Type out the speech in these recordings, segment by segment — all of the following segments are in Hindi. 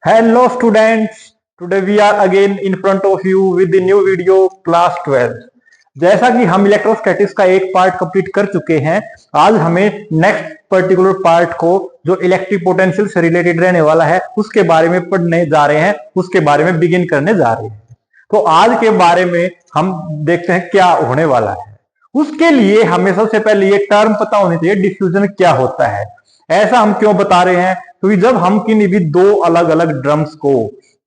Hello students, today we are again in front of you with the new video class 12। जैसा कि हम इलेक्ट्रोस्टैटिक्स का एक पार्ट कंप्लीट कर चुके हैं, आज हमें नेक्स्ट पर्टिकुलर पार्ट को जो इलेक्ट्रिक पोटेंशियल से रिलेटेड रहने वाला है उसके बारे में पढ़ने जा रहे हैं, उसके बारे में बिगिन करने जा रहे हैं। तो आज के बारे में हम देखते हैं क्या होने वाला है। उसके लिए हमें सबसे पहले ये टर्म पता होनी चाहिए, डिफ्यूजन क्या होता है। ऐसा हम क्यों बता रहे हैं? क्योंकि जब हम किन्हीं भी दो अलग अलग ड्रम्स को,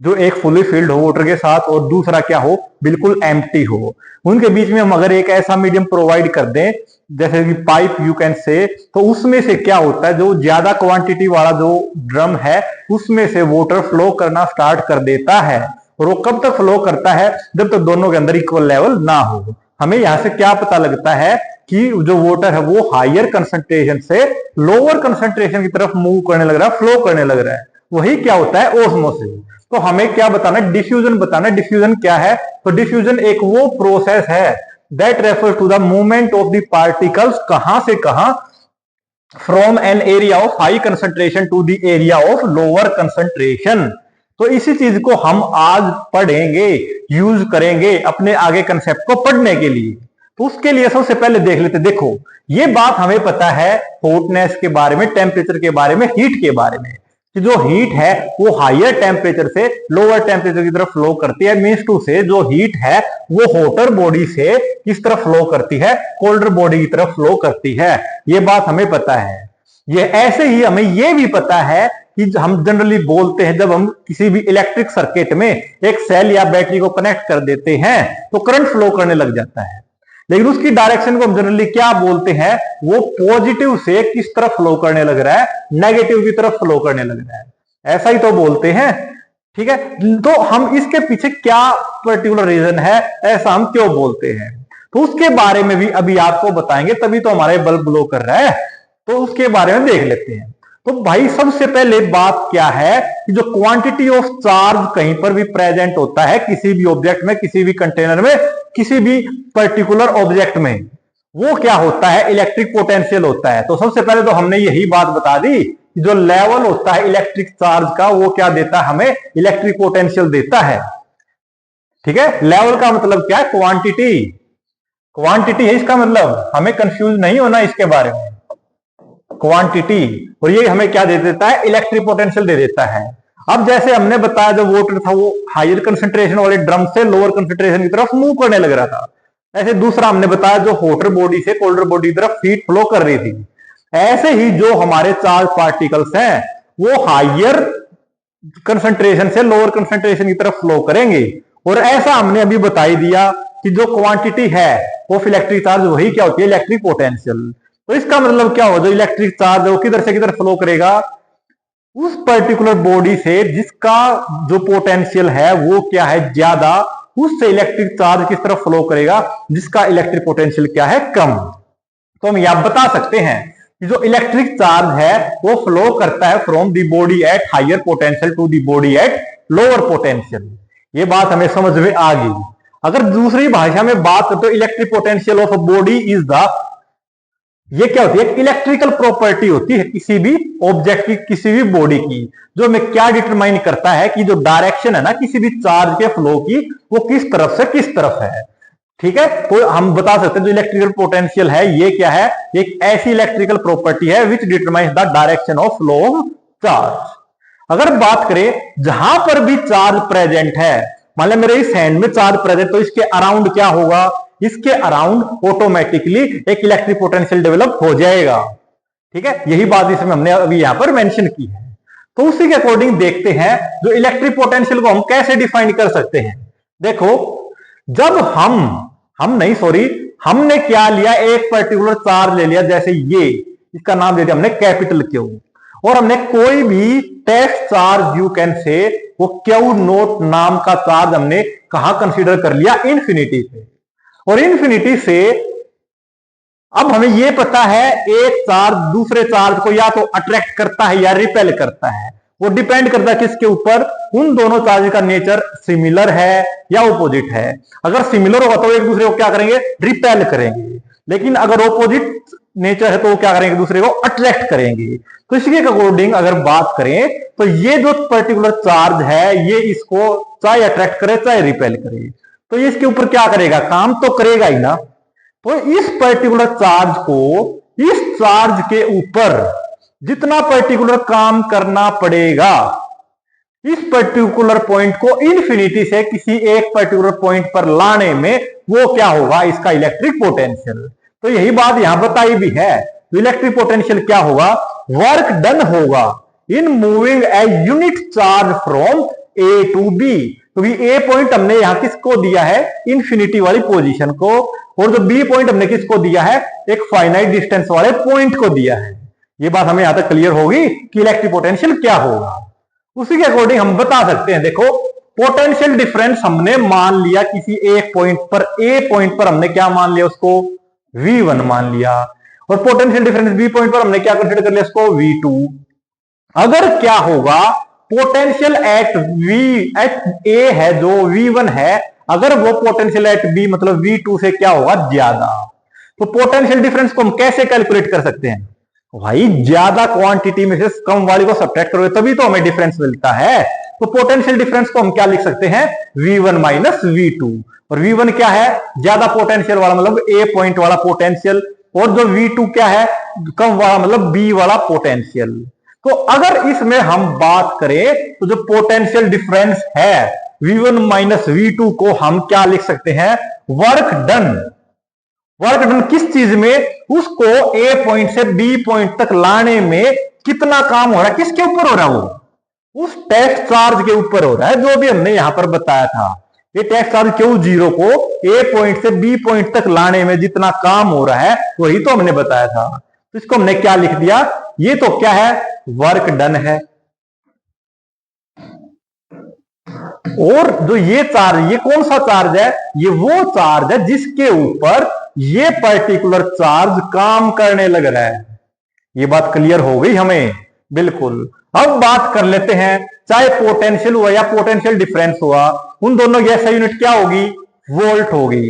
जो एक फुली फिल्ड हो वाटर के साथ और दूसरा क्या हो, बिल्कुल एम्प्टी हो, उनके बीच में हम अगर एक ऐसा मीडियम प्रोवाइड कर दें जैसे कि पाइप यू कैन से, तो उसमें से क्या होता है, जो ज्यादा क्वांटिटी वाला जो ड्रम है उसमें से वाटर फ्लो करना स्टार्ट कर देता है। और वो कब तक फ्लो करता है? जब तक दोनों के अंदर इक्वल लेवल ना हो। हमें यहां से क्या पता लगता है कि जो वाटर है वो हायर कंसंट्रेशन से लोअर कंसंट्रेशन की तरफ मूव करने लग रहा है, फ्लो करने लग रहा है। वही क्या होता है? ओस्मोसिस। तो हमें क्या बताना है? डिफ्यूजन बताना है। डिफ्यूजन क्या है? तो डिफ्यूजन एक वो प्रोसेस है that refer to the movement of the particles, कहां से कहां, from an area of high concentration to the area of lower concentration. तो इसी चीज को हम आज पढ़ेंगे, यूज करेंगे अपने आगे कंसेप्ट को पढ़ने के लिए। तो उसके लिए सबसे पहले देख लेते, देखो ये बात हमें पता है हॉटनेस के बारे में, टेम्परेचर के बारे में, हीट के बारे में, कि जो हीट है वो हायर टेम्परेचर से लोअर टेम्परेचर की तरफ फ्लो करती है। मींस टू से जो हीट है वो हॉटर बॉडी से किस तरफ फ्लो करती है? कोल्डर बॉडी की तरफ फ्लो करती है। ये बात हमें पता है। ये ऐसे ही हमें ये भी पता है कि हम जनरली बोलते हैं, जब हम किसी भी इलेक्ट्रिक सर्किट में एक सेल या बैटरी को कनेक्ट कर देते हैं तो करंट फ्लो करने लग जाता है, लेकिन उसकी डायरेक्शन को हम जनरली क्या बोलते हैं? वो पॉजिटिव से किस तरफ फ्लो करने लग रहा है? नेगेटिव की तरफ फ्लो करने लग रहा है। ऐसा ही तो बोलते हैं, ठीक है। तो हम इसके पीछे क्या पर्टिकुलर रीजन है, ऐसा हम क्यों बोलते हैं, तो उसके बारे में भी अभी आपको बताएंगे, तभी तो हमारे बल्ब ग्लो कर रहा है। तो उसके बारे में देख लेते हैं। तो भाई सबसे पहले बात क्या है कि जो क्वांटिटी ऑफ चार्ज कहीं पर भी प्रेजेंट होता है किसी भी ऑब्जेक्ट में, किसी भी कंटेनर में, किसी भी पर्टिकुलर ऑब्जेक्ट में, वो क्या होता है? इलेक्ट्रिक पोटेंशियल होता है। तो सबसे पहले तो हमने यही बात बता दी कि जो लेवल होता है इलेक्ट्रिक चार्ज का वो क्या देता है? हमें इलेक्ट्रिक पोटेंशियल देता है, ठीक है। लेवल का मतलब क्या है? क्वांटिटी। क्वांटिटी है इसका मतलब, हमें कंफ्यूज नहीं होना इसके बारे में। क्वांटिटी, और ये हमें क्या दे देता है? इलेक्ट्रिक पोटेंशियल दे देता है। अब जैसे हमने बताया जो वाटर था वो हायर कंसंट्रेशन वाले ड्रम से लोअर कंसंट्रेशन की तरफ मूव करने लग रहा था, ऐसे दूसरा हमने बताया जो हॉटर बॉडी से कोल्डर बॉडी की तरफ हीट फ्लो कर रही थी। ऐसे ही जो हमारे चार्ज पार्टिकल्स हैं वो हायर कंसंट्रेशन से लोअर कंसंट्रेशन की तरफ फ्लो करेंगे। और ऐसा हमने अभी बता ही दिया कि जो क्वांटिटी है ऑफ इलेक्ट्रिक चार्ज वही क्या होती है? Electric potential. तो इसका मतलब क्या हो, जो इलेक्ट्रिक चार्ज है वो किधर से किधर फ्लो करेगा? उस पर्टिकुलर बॉडी से जिसका जो पोटेंशियल है वो क्या है? ज्यादा, उससे इलेक्ट्रिक चार्ज किस तरफ फ्लो करेगा? जिसका इलेक्ट्रिक पोटेंशियल क्या है? कम। तो हम यह बता सकते हैं कि जो इलेक्ट्रिक चार्ज है वो फ्लो करता है from the body at higher potential to the body at lower potential. ये बात हमें समझ में आ गई। अगर दूसरी भाषा में बात करते हो, electric potential of a body is the, ये क्या होती है? इलेक्ट्रिकल प्रॉपर्टी होती है किसी भी ऑब्जेक्ट की, किसी भी बॉडी की, जो हमें क्या डिटरमाइन करता है कि जो डायरेक्शन है ना किसी भी चार्ज के फ्लो की, वो किस तरफ से किस तरफ है, ठीक है। तो हम बता सकते हैं जो इलेक्ट्रिकल पोटेंशियल है ये क्या है? एक ऐसी इलेक्ट्रिकल प्रॉपर्टी है विच determines the direction of flow of charge. अगर बात करें जहां पर भी चार्ज प्रेजेंट है, मान लो मेरे इस हैंड में चार्ज प्रेजेंट, तो इसके अराउंड क्या होगा? इसके अराउंड ऑटोमेटिकली एक इलेक्ट्रिक पोटेंशियल डेवलप हो जाएगा, ठीक है। यही बात इसमें हमने अभी यहां पर मेंशन की है। तो उसी के अकॉर्डिंग देखते हैं जो इलेक्ट्रिक पोटेंशियल को हम कैसे डिफाइन कर सकते हैं। देखो, जब हमने क्या लिया? एक पर्टिकुलर चार्ज ले लिया, जैसे ये, इसका नाम दे दिया हमने कैपिटल क्यू, और हमने कोई भी test charge you can say, वो क्यू नोट नाम का चार्ज हमने कहां कंसीडर कर लिया? इन्फिनिटी पे। और इन्फिनिटी से अब हमें यह पता है एक चार्ज दूसरे चार्ज को या तो अट्रैक्ट करता है या रिपेल करता है। वो डिपेंड करता है किसके ऊपर? उन दोनों चार्ज का नेचर सिमिलर है या ऑपोजिट है। अगर सिमिलर होगा तो एक दूसरे को क्या करेंगे? रिपेल करेंगे। लेकिन अगर ऑपोजिट नेचर है तो वो क्या करेंगे, दूसरे को अट्रैक्ट करेंगे। तो इसी के अकॉर्डिंग अगर बात करें तो ये जो पर्टिकुलर चार्ज है ये इसको चाहे अट्रैक्ट करे चाहे रिपेल करे, तो ये इसके ऊपर क्या करेगा, काम तो करेगा ही ना। तो इस पर्टिकुलर चार्ज को इस चार्ज के ऊपर जितना पर्टिकुलर काम करना पड़ेगा, इस पर्टिकुलर पॉइंट को इन्फिनिटी से किसी एक पर्टिकुलर पॉइंट पर लाने में वो क्या होगा, इसका इलेक्ट्रिक पोटेंशियल। तो यही बात यहां बताई भी है। तो इलेक्ट्रिक पोटेंशियल क्या होगा, वर्क डन होगा in moving a unit charge from A to B. क्योंकि ए पॉइंट हमने यहां किसको दिया है, इन्फिनिटी वाली पोजीशन को, और जो बी पॉइंट हमने किसको दिया है, एक फाइनाइट डिस्टेंस वाले पॉइंट को दिया है। ये बात हमें यहां तक क्लियर होगी कि इलेक्ट्रिक पोटेंशियल क्या होगा। उसी के अकॉर्डिंग हम बता सकते हैं, देखो पोटेंशियल डिफरेंस हमने मान लिया किसी एक पॉइंट पर, ए पॉइंट पर हमने क्या मान लिया, उसको V1 मान लिया, और पोटेंशियल डिफरेंस बी पॉइंट पर हमने क्या कंसीडर कर लिया, उसको V2। अगर क्या होगा, पोटेंशियल एट ए है जो V1 है, अगर वो पोटेंशियल एट बी मतलब V2 से क्या होगा, ज्यादा, तो पोटेंशियल डिफरेंस को हम कैसे कैलकुलेट कर सकते हैं, भाई ज्यादा क्वांटिटी में से कम वाली को सब्ट्रैक्ट करोगे तभी तो हमें डिफरेंस मिलता है। तो पोटेंशियल डिफरेंस को हम क्या लिख सकते हैं, V1 माइनस V2, और V1 क्या है, ज्यादा पोटेंशियल वाला मतलब ए पॉइंट वाला पोटेंशियल, और जो V2 क्या है, कम वाला मतलब बी वाला पोटेंशियल। तो अगर इसमें हम बात करें तो जो पोटेंशियल डिफरेंस है V1 माइनस V2 को हम क्या लिख सकते हैं, वर्क डन। वर्क डन किस चीज में, उसको ए पॉइंट से बी पॉइंट तक लाने में कितना काम हो रहा है, किसके ऊपर हो रहा है, वो उस टेस्ट चार्ज के ऊपर हो रहा है, जो भी हमने यहां पर बताया था। ये टेस्ट चार्ज Q0 को ए पॉइंट से बी पॉइंट तक लाने में जितना काम हो रहा है वही तो हमने बताया था। तो इसको हमने क्या लिख दिया, ये तो क्या है, वर्क डन है। और जो ये चार्ज, ये कौन सा चार्ज है, ये वो चार्ज है जिसके ऊपर ये पर्टिकुलर चार्ज काम करने लग रहा है। ये बात क्लियर हो गई हमें, बिल्कुल। अब बात कर लेते हैं, चाहे पोटेंशियल हुआ या पोटेंशियल डिफरेंस हुआ, उन दोनों की ऐसा यूनिट क्या होगी, वोल्ट होगी।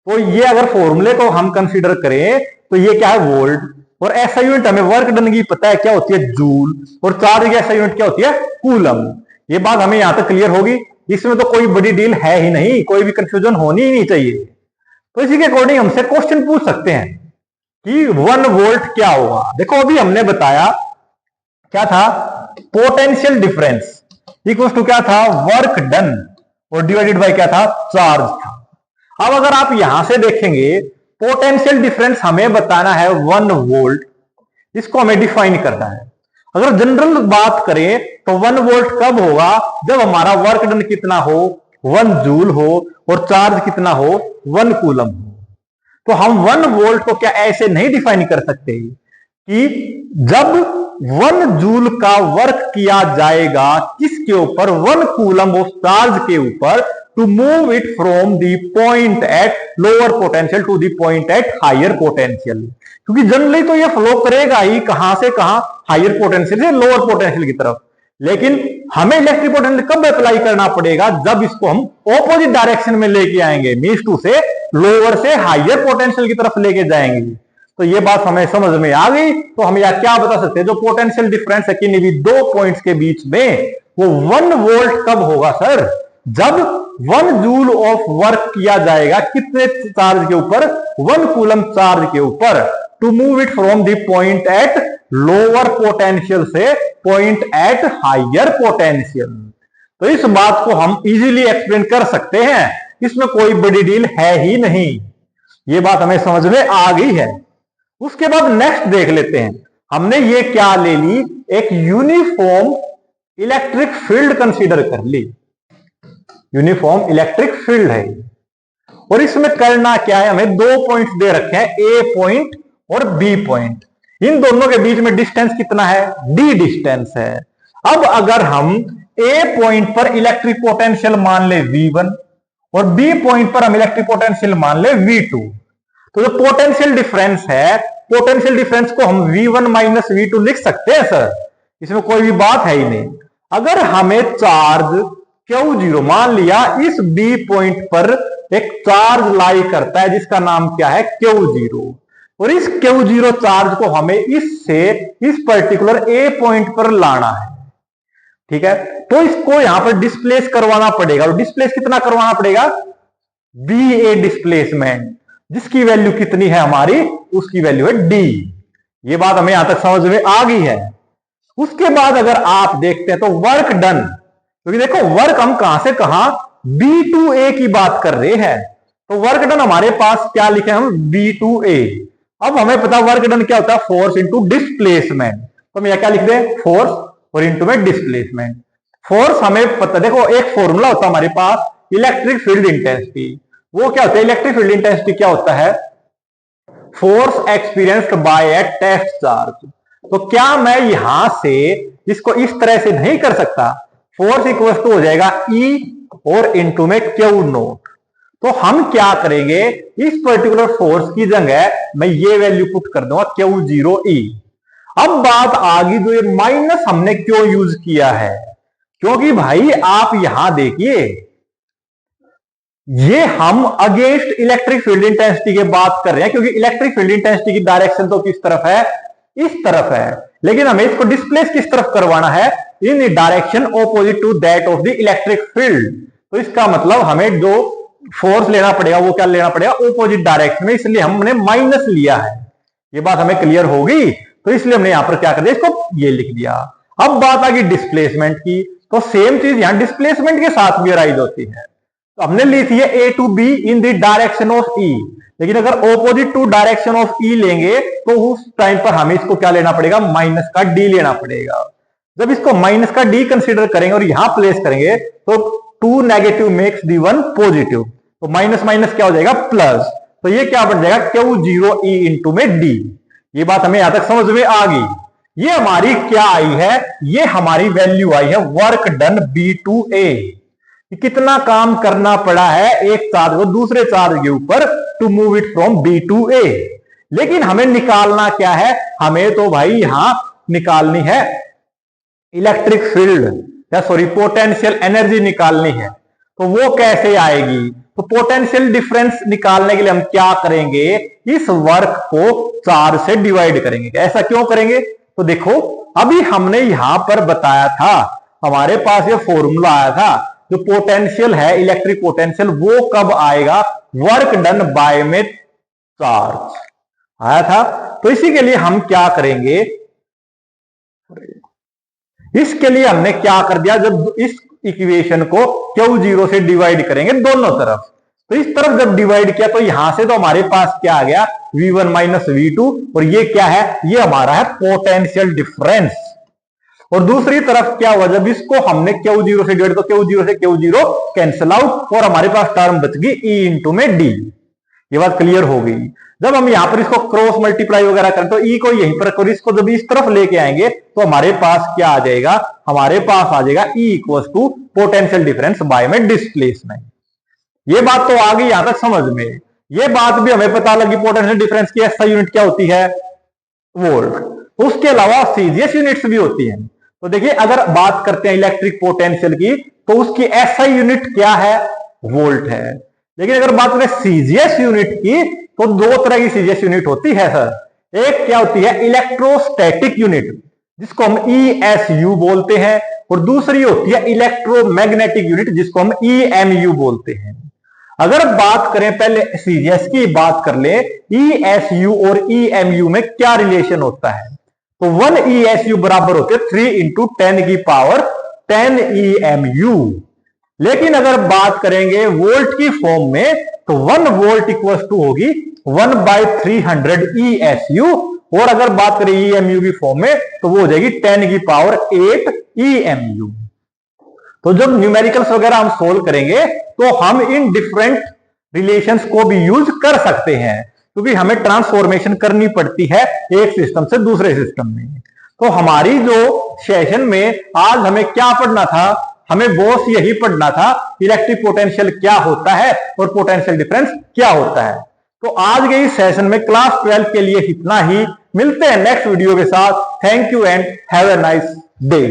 तो ये अगर फॉर्मूले को हम कंसीडर करें तो ये क्या है, वोल्ट, और ऐसा यूनिट हमें वर्क डन की पता है क्या होती है, जूल, और चार्ज की ऐसा यूनिट क्या होती है, कूलम। ये बात हमें यहां तक क्लियर होगी, इसमें तो कोई बड़ी डील है ही नहीं, कोई भी कंफ्यूजन होनी ही नहीं चाहिए। तो इसी के अकॉर्डिंग हमसे क्वेश्चन पूछ सकते हैं कि 1 वोल्ट क्या होगा। देखो अभी हमने बताया क्या था, पोटेंशियल डिफरेंस इक्वल्स टू क्या था, वर्क डन, और डिवाइडेड बाय क्या था, चार्ज था। अब अगर आप यहां से देखेंगे, पोटेंशियल डिफरेंस हमें बताना है 1 वोल्ट, इसको हमें डिफाइन करना है। अगर जनरल बात करें तो 1 वोल्ट कब होगा, जब हमारा वर्क डन कितना हो, 1 जूल हो, और चार्ज कितना हो, 1 कूलम हो। तो हम 1 वोल्ट को क्या ऐसे नहीं डिफाइन कर सकते कि जब 1 जूल का वर्क किया जाएगा किसके ऊपर, 1 कूलम ऑफ चार्ज के ऊपर, to move it from the point at lower potential to the point at higher potential. क्योंकि जनरली तो ये फ्लो करेगा ही कहां से कहां, हायर पोटेंशियल से लोअर पोटेंशियल की तरफ। लेकिन हमें इलेक्ट्रिक पोटेंशियल कब अप्लाई करना पड़ेगा, जब इसको हम ऑपोजिट डायरेक्शन में लेके आएंगे, मींस टू से लोअर से हायर पोटेंशियल की तरफ लेके जाएंगे। तो ये बात हमें समझ में आ गई। तो हम यह क्या बता सकते हैं, जो पोटेंशियल डिफरेंस है किन्हीं भी दो पॉइंट्स के बीच में, वो 1 वोल्ट कब होगा सर, जब 1 जूल ऑफ वर्क किया जाएगा कितने चार्ज के ऊपर, 1 कूलम चार्ज के ऊपर, to move it from the point at lower potential से पॉइंट एट हायर पोटेंशियल। तो इस बात को हम इजीली एक्सप्लेन कर सकते हैं, इसमें कोई बड़ी डील है ही नहीं। ये बात हमें समझ में आ गई है। उसके बाद नेक्स्ट देख लेते हैं, हमने ये क्या ले ली, एक यूनिफॉर्म इलेक्ट्रिक फील्ड कंसीडर कर ली। यूनिफॉर्म इलेक्ट्रिक फील्ड है, और इसमें करना क्या है, हमें 2 पॉइंट्स दे रखे हैं, ए पॉइंट और बी पॉइंट। इन दोनों के बीच में डिस्टेंस कितना है, डी डिस्टेंस है। अब अगर हम ए पॉइंट पर इलेक्ट्रिक पोटेंशियल मान ले V1, और बी पॉइंट पर हम इलेक्ट्रिक पोटेंशियल मान ले V2, तो जो पोटेंशियल डिफरेंस है, पोटेंशियल डिफरेंस को हम V1 माइनस V2 लिख सकते हैं सर, इसमें कोई भी बात है ही नहीं। अगर हमें चार्ज Q0 मान लिया, इस बी पॉइंट पर एक चार्ज लाई करता है जिसका नाम क्या है, Q0, और इस Q0 चार्ज को हमें इससे इस पर्टिकुलर ए पॉइंट पर लाना है। ठीक है, तो इसको यहां पर डिस्प्लेस करवाना पड़ेगा। और डिस्प्लेस कितना करवाना पड़ेगा? बी ए डिस्प्लेसमेंट, जिसकी वैल्यू कितनी है हमारी, उसकी वैल्यू है डी। ये बात हमें यहां तक समझ में आ गई है। उसके बाद अगर आप देखते हैं तो वर्क डन, क्योंकि देखो वर्क हम कहां से कहां बी टू ए की बात कर रहे हैं, तो वर्क डन हमारे पास क्या लिखे हम, बी टू ए। अब हमें पता वर्क डन क्या होता है, फोर्स इंटू डिस्प्लेसमेंट। तो हम यह क्या लिख दें, फोर्स और इंटू में डिस्प्लेसमेंट। फोर्स हमें पता, देखो एक फॉर्मूला होता है हमारे पास इलेक्ट्रिक फील्ड इंटेंसिटी। वो क्या होता है, इलेक्ट्रिक फील्ड इंटेंसिटी क्या होता है, force experienced by a test charge. तो क्या मैं यहां से इसको इस तरह से नहीं कर सकता, फोर्स इक्वल टू हो जाएगा ई और इंटू में क्यू नोट। तो हम क्या करेंगे, इस पर्टिकुलर फोर्स की जगह मैं ये वैल्यू पुट कर दूंगा Q0 E। अब बात आ गई जो ये माइनस हमने क्यों यूज किया है, क्योंकि भाई आप यहां देखिए, ये हम अगेंस्ट इलेक्ट्रिक फील्ड इंटेंसिटी की बात कर रहे हैं, क्योंकि इलेक्ट्रिक फील्ड इंटेंसिटी की डायरेक्शन तो किस तरफ है, इस तरफ है, लेकिन हमें इसको डिस्प्लेस किस तरफ करवाना है, in direction opposite to that of the electric field. तो इसका मतलब हमें जो फोर्स लेना पड़ेगा वो क्या लेना पड़ेगा, ऑपोजिट डायरेक्शन में, इसलिए हमने माइनस लिया है। ये बात हमें क्लियर होगी, तो इसलिए हमने यहां पर क्या कर दिया, इसको ये लिख दिया। अब बात आ गई डिस्प्लेसमेंट की, तो सेम चीज यहां डिस्प्लेसमेंट के साथ भी अराइज होती है। तो हमने ली थी A to B in the direction of E, लेकिन अगर opposite to direction of E लेंगे तो उस टाइम पर हमें इसको क्या लेना पड़ेगा, माइनस का डी लेना पड़ेगा। जब इसको माइनस का डी कंसीडर करेंगे और यहां प्लेस करेंगे तो 2 नेगेटिव मेक्स दी 1 पॉजिटिव, तो माइनस माइनस क्या हो जाएगा, प्लस। तो ये क्या बन जाएगा, Q0 E इंटू में डी। ये बात हमें यहां तक समझ में आ गई। ये हमारी क्या आई है, ये हमारी वैल्यू आई है वर्क डन B2A। कितना काम करना पड़ा है एक चार्ज को दूसरे चार्ज के ऊपर to move it from B to A. लेकिन हमें निकालना क्या है, हमें तो भाई यहां निकालनी है इलेक्ट्रिक फील्ड या सॉरी पोटेंशियल एनर्जी निकालनी है। तो वो कैसे आएगी, तो पोटेंशियल डिफरेंस निकालने के लिए हम क्या करेंगे, इस वर्क को 4 से डिवाइड करेंगे। ऐसा क्यों करेंगे, तो देखो अभी हमने यहां पर बताया था, हमारे पास ये फॉर्मूला आया था, जो पोटेंशियल है इलेक्ट्रिक पोटेंशियल वो कब आएगा, वर्क डन बाय में चार्ज आया था। तो इसी के लिए हम क्या करेंगे, इसके लिए हमने क्या कर दिया, जब इस इक्वेशन को Q0 से डिवाइड करेंगे दोनों तरफ, तो इस तरफ जब डिवाइड किया तो यहां से तो हमारे पास क्या आ गया, V1 माइनस V2, और ये क्या है, ये हमारा है पोटेंशियल डिफरेंस। और दूसरी तरफ क्या हुआ, जब इसको हमने Q0 से डिवाइड, तो Q0 से Q0 कैंसिल आउट और हमारे पास टर्म बच गई E इंटू में D। ये बात क्लियर हो गई। जब हम यहां पर इसको क्रॉस मल्टीप्लाई वगैरह करें तो E को यहीं पर और इसको जब इस तरफ लेके आएंगे तो हमारे पास क्या आ जाएगा, हमारे पास आ जाएगा E equal to potential difference by में डिस्प्लेसमेंट। ये बात तो आ गई यहां तक समझ में। ये बात भी हमें पता लगी पोटेंशियल डिफरेंस की एसआई यूनिट क्या होती है, वोल्ट। उसके अलावा सीजीएस यूनिट्स भी होती हैं। तो देखिए अगर बात करते हैं इलेक्ट्रिक पोटेंशियल की तो उसकी एसआई यूनिट क्या है, वोल्ट है। लेकिन अगर बात करें सीजीएस यूनिट की तो 2 तरह की सीजीएस यूनिट होती है सर। एक क्या होती है, इलेक्ट्रोस्टैटिक यूनिट, जिसको हम ESU बोलते हैं, और दूसरी होती है इलेक्ट्रोमैग्नेटिक यूनिट, जिसको हम EMU बोलते हैं। अगर बात करें पहले सीजीएस की बात कर ले, ESU और EMU में क्या रिलेशन होता है, तो 1 ESU बराबर होते 3 इंटू 10 की पावर 10 EMU। लेकिन अगर बात करेंगे वोल्ट की फॉर्म में तो 1 वोल्ट इक्वल टू होगी 1/300 ESU, और अगर बात करें EMU की फॉर्म में तो वो हो जाएगी 10 की पावर 8 EMU। तो जब न्यूमेरिकल्स वगैरह हम सोल्व करेंगे तो हम इन डिफरेंट रिलेशंस को भी यूज कर सकते हैं, क्योंकि हमें ट्रांसफॉर्मेशन करनी पड़ती है एक सिस्टम से दूसरे सिस्टम में। तो हमारी जो सेशन में आज हमें क्या पढ़ना था, हमें बॉस यही पढ़ना था इलेक्ट्रिक पोटेंशियल क्या होता है और पोटेंशियल डिफरेंस क्या होता है। तो आज के इस सेशन में क्लास 12 के लिए इतना ही। मिलते हैं नेक्स्ट वीडियो के साथ। Thank you and have a nice day.